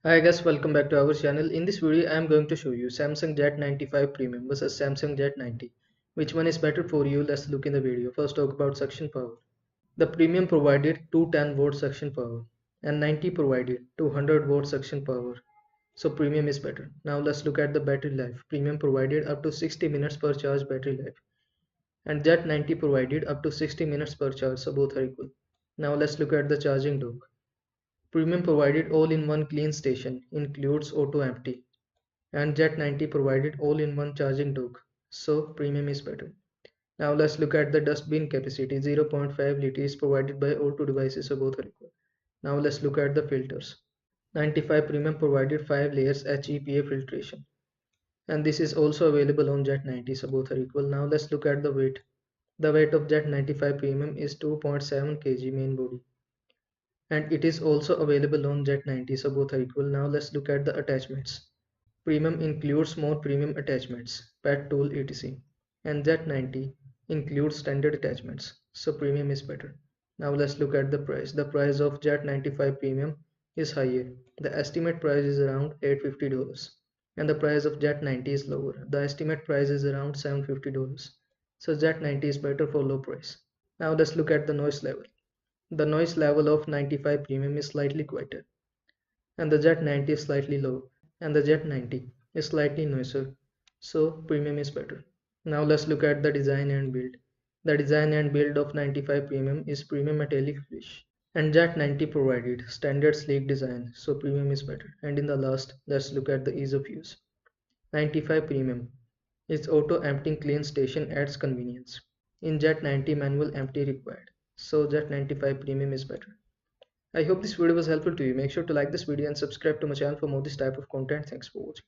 Hi guys, welcome back to our channel. In this video, I am going to show you Samsung Jet 95 Premium versus Samsung Jet 90. Which one is better for you? Let's look in the video. First, talk about suction power. The Premium provided 210 volt suction power and 90 provided 200 volt suction power. So Premium is better. Now let's look at the battery life. Premium provided up to 60 minutes per charge battery life and Jet 90 provided up to 60 minutes per charge. So both are equal. Now let's look at the charging dock. Premium provided all-in-one clean station, includes auto empty, and Jet 90 provided all-in-one charging dock, so Premium is better. Now let's look at the dustbin capacity. 0.5 liters is provided by all two devices, so both are equal. Now let's look at the filters. 95 Premium provided 5 layers HEPA filtration, and this is also available on Jet 90, so both are equal. Now let's look at the weight. The weight of Jet 95 Premium is 2.7 kg main body, and it is also available on Jet 90, so both are equal. Now let's look at the attachments. Premium includes more premium attachments, pad tool etc. And Jet 90 includes standard attachments, so premium is better. Now let's look at the price. The price of Jet 95 Premium is higher. The estimate price is around $850 and the price of Jet 90 is lower. The estimate price is around $750. So Jet 90 is better for low price. Now let's look at the noise level. The noise level of 95 Premium is slightly quieter and the Jet 90 is slightly low and the Jet 90 is slightly noisier, so Premium is better. Now let's look at the design and build. The design and build of 95 Premium is premium metallic finish and Jet 90 provided standard sleek design, so Premium is better. And in the last, let's look at the ease of use. 95 Premium its auto emptying clean station adds convenience. In Jet 90 manual empty required, so Jet 95 Premium is better. I hope this video was helpful to you. Make sure to like this video and subscribe to my channel for more this type of content. Thanks for watching.